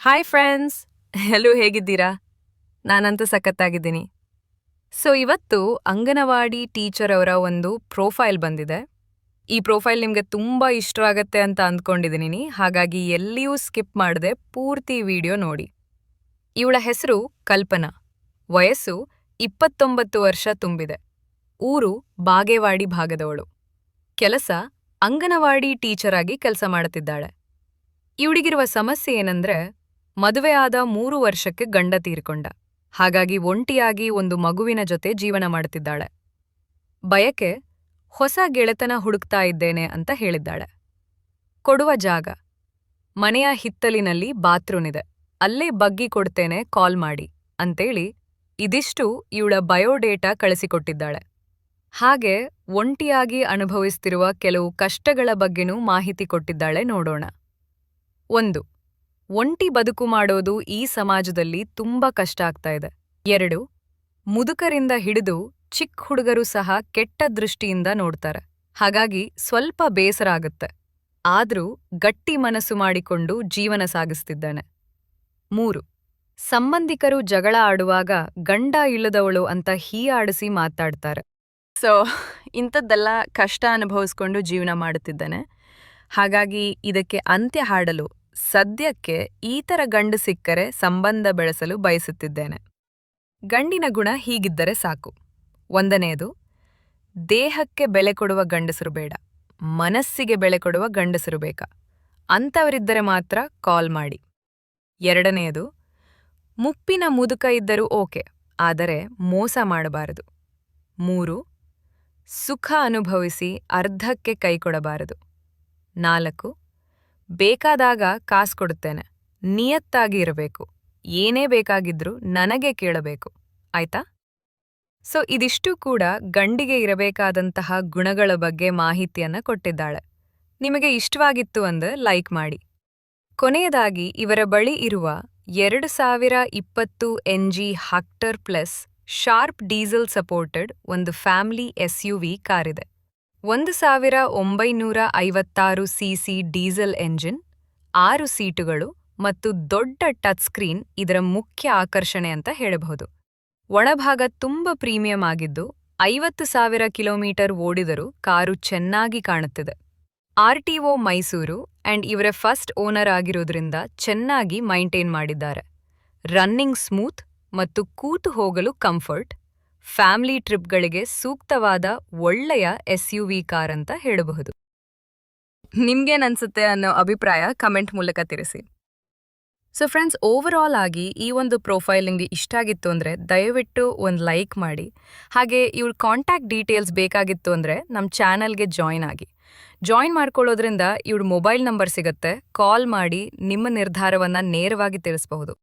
Hi friends, ಎಲ್ಲರೂ ಹೇಗಿದ್ದೀರಾ? ನಾನಂತೂ ಸಖತ್ತಾಗಿದ್ದೀನಿ. ಇವತ್ತು ಅಂಗನವಾಡಿ ಟೀಚರ್ ಅವರ ಒಂದು ಪ್ರೊಫೈಲ್ ಬಂದಿದೆ. ಈ ಪ್ರೊಫೈಲ್ ನಿಮಗೆ ತುಂಬಾ ಇಷ್ಟವಾಗತ್ತೆ ಅಂತ ಅಂದ್ಕೊಂಡಿದ್ದೀನಿ. ಹಾಗಾಗಿ ಎಲ್ಲಿಯೂ ಸ್ಕಿಪ್ ಮಾಡದೆ ಪೂರ್ತಿ ವಿಡಿಯೋ ನೋಡಿ. ಇವಳ ಹೆಸರು ಕಲ್ಪನಾ. ವಯಸ್ಸು 29 ವರ್ಷ ತುಂಬಿದೆ. ಊರು ಬಾಗೇವಾಡಿ ಭಾಗದವಳು. ಕೆಲಸ ಅಂಗನವಾಡಿ ಟೀಚರ್ ಆಗಿ ಕೆಲಸ ಮಾಡುತ್ತಿದ್ದಾಳೆ. ಇವಳಿಗಿರುವ ಸಮಸ್ಯೆ ಏನಂದ್ರೆ ಮದುವೆ ಆದ 3 ವರ್ಷಕ್ಕೆ ಗಂಡ ತೀರಿಕೊಂಡ. ಹಾಗಾಗಿ ಒಂಟಿಯಾಗಿ ಒಂದು ಮಗುವಿನ ಜೊತೆ ಜೀವನ ಮಾಡುತ್ತಿದ್ದಾಳೆ. ಬಯಕೆ ಹೊಸ ಗೆಳೆತನ ಹುಡುಕ್ತಾ ಇದ್ದೇನೆ ಅಂತ ಹೇಳಿದ್ದಾಳೆ. ಕೊಡುವ ಜಾಗ ಮನೆಯ ಹಿತ್ತಲಿನಲ್ಲಿ ಬಾತ್ರೂಮ್ ಇದೆ, ಅಲ್ಲೇ ಬಗ್ಗಿ ಕೊಡ್ತೇನೆ, ಕಾಲ್ ಮಾಡಿ ಅಂತೇಳಿ ಇದಿಷ್ಟು ಇವಳ ಬಯೋಡೇಟಾ ಕಳಿಸಿಕೊಟ್ಟಿದ್ದಾಳೆ. ಹಾಗೆ ಒಂಟಿಯಾಗಿ ಅನುಭವಿಸ್ತಿರುವ ಕೆಲವು ಕಷ್ಟಗಳ ಬಗ್ಗೆನೂ ಮಾಹಿತಿ ಕೊಟ್ಟಿದ್ದಾಳೆ. ನೋಡೋಣ. 1. ಒಂಟಿ ಬದುಕು ಮಾಡೋದು ಈ ಸಮಾಜದಲ್ಲಿ ತುಂಬಾ ಕಷ್ಟ ಆಗ್ತಾ ಇದೆ. 2. ಮುದುಕರಿಂದ ಹಿಡಿದು ಚಿಕ್ಕ ಹುಡುಗರು ಸಹ ಕೆಟ್ಟ ದೃಷ್ಟಿಯಿಂದ ನೋಡ್ತಾರೆ. ಹಾಗಾಗಿ ಸ್ವಲ್ಪ ಬೇಸರ ಆಗುತ್ತೆ. ಆದ್ರೂ ಗಟ್ಟಿ ಮನಸ್ಸು ಮಾಡಿಕೊಂಡು ಜೀವನ ಸಾಗಿಸ್ತಿದ್ದಾನೆ. 3. ಸಂಬಂಧಿಕರು ಜಗಳ ಆಡುವಾಗ ಗಂಡ ಇಲ್ಲದವಳು ಅಂತ ಹೀಯಾಡಿಸಿ ಮಾತಾಡ್ತಾರೆ. ಇಂಥದ್ದೆಲ್ಲ ಕಷ್ಟ ಅನುಭವಿಸ್ಕೊಂಡು ಜೀವನ ಮಾಡುತ್ತಿದ್ದಾನೆ. ಹಾಗಾಗಿ ಇದಕ್ಕೆ ಅಂತ್ಯ ಹಾಡಲು ಸದ್ಯಕ್ಕೆ ಈ ಥರ ಗಂಡು ಸಿಕ್ಕರೆ ಸಂಬಂಧ ಬೆಳೆಸಲು ಬಯಸುತ್ತಿದ್ದೇನೆ. ಗಂಡಿನ ಗುಣ ಹೀಗಿದ್ದರೆ ಸಾಕು. 1ನೇದು, ದೇಹಕ್ಕೆ ಬೆಲೆ ಕೊಡುವ ಗಂಡಸರು ಬೇಡ, ಮನಸ್ಸಿಗೆ ಬೆಲೆ ಕೊಡುವ ಗಂಡಸರು ಬೇಕಾ. ಅಂಥವರಿದ್ದರೆ ಮಾತ್ರ ಕಾಲ್ ಮಾಡಿ. 2ನೇದು, ಮುಪ್ಪಿನ ಮುದುಕ ಇದ್ದರೂ ಓಕೆ, ಆದರೆ ಮೋಸ ಮಾಡಬಾರದು. 3. ಸುಖ ಅನುಭವಿಸಿ ಅರ್ಧಕ್ಕೆ ಕೈ ಕೊಡಬಾರದು. 4. ಬೇಕಾದಾಗ ಕಾಸು ಕೊಡುತ್ತೇನೆ, ನಿಯತ್ತಾಗಿ ಇರಬೇಕು, ಏನೇ ಬೇಕಾಗಿದ್ರೂ ನನಗೆ ಕೇಳಬೇಕು, ಆಯ್ತಾ? ಇದಿಷ್ಟು ಕೂಡ ಗಂಡಿಗೆ ಇರಬೇಕಾದಂತಹ ಗುಣಗಳ ಬಗ್ಗೆ ಮಾಹಿತಿಯನ್ನ ಕೊಟ್ಟಿದ್ದಾಳೆ. ನಿಮಗೆ ಇಷ್ಟವಾಗಿತ್ತು ಅಂದ್ರೆ ಲೈಕ್ ಮಾಡಿ. ಕೊನೆಯದಾಗಿ ಇವರ ಬಳಿ ಇರುವ 2020 NG Hector plus sharp diesel supported ಒಂದು ಫ್ಯಾಮಿಲಿ SUV ಕಾರಿದೆ. 1956 cc ಡೀಸೆಲ್ ಎಂಜಿನ್, 6 ಸೀಟುಗಳು ಮತ್ತು ದೊಡ್ಡ ಟಚ್ ಸ್ಕ್ರೀನ್ ಇದರ ಮುಖ್ಯ ಆಕರ್ಷಣೆ ಅಂತ ಹೇಳಬಹುದು. ಒಳಭಾಗ ತುಂಬ ಪ್ರೀಮಿಯಂ ಆಗಿದ್ದು 50,000 ಕಿಲೋಮೀಟರ್ ಓಡಿದರೂ ಕಾರು ಚೆನ್ನಾಗಿ ಕಾಣುತ್ತಿದೆ. RTO ಮೈಸೂರು ಅಂಡ್ ಇವರ ಫಸ್ಟ್ ಓನರ್ ಆಗಿರೋದ್ರಿಂದ ಚೆನ್ನಾಗಿ ಮೈಂಟೈನ್ ಮಾಡಿದ್ದಾರೆ. ರನ್ನಿಂಗ್ ಸ್ಮೂತ್ ಮತ್ತು ಕೂತು ಹೋಗಲು ಕಂಫರ್ಟ್. ಫ್ಯಾಮಿಲಿ ಟ್ರಿಪ್ಗಳಿಗೆ ಸೂಕ್ತವಾದ ಒಳ್ಳೆಯ SUV ಕಾರ್ ಅಂತ ಹೇಳಬಹುದು. ನಿಮ್ಗೇನನ್ಸುತ್ತೆ ಅನ್ನೋ ಅಭಿಪ್ರಾಯ ಕಮೆಂಟ್ ಮೂಲಕ ತಿಳಿಸಿ. ಫ್ರೆಂಡ್ಸ್, ಓವರಾಲ್ ಆಗಿ ಈ ಒಂದು ಪ್ರೊಫೈಲ್ ನಿಮಗೆ ಇಷ್ಟ ಆಗಿತ್ತು ಅಂದರೆ ದಯವಿಟ್ಟು ಒಂದು ಲೈಕ್ ಮಾಡಿ. ಹಾಗೆ ಇವ್ರ ಕಾಂಟ್ಯಾಕ್ಟ್ ಡೀಟೇಲ್ಸ್ ಬೇಕಾಗಿತ್ತು ಅಂದರೆ ನಮ್ಮ ಚಾನಲ್ಗೆ ಜಾಯಿನ್ ಆಗಿ. ಜಾಯಿನ್ ಮಾಡ್ಕೊಳ್ಳೋದ್ರಿಂದ ಇವ್ರ ಮೊಬೈಲ್ ನಂಬರ್ ಸಿಗುತ್ತೆ, ಕಾಲ್ ಮಾಡಿ ನಿಮ್ಮ ನಿರ್ಧಾರವನ್ನು ನೇರವಾಗಿ ತಿಳಿಸಬಹುದು.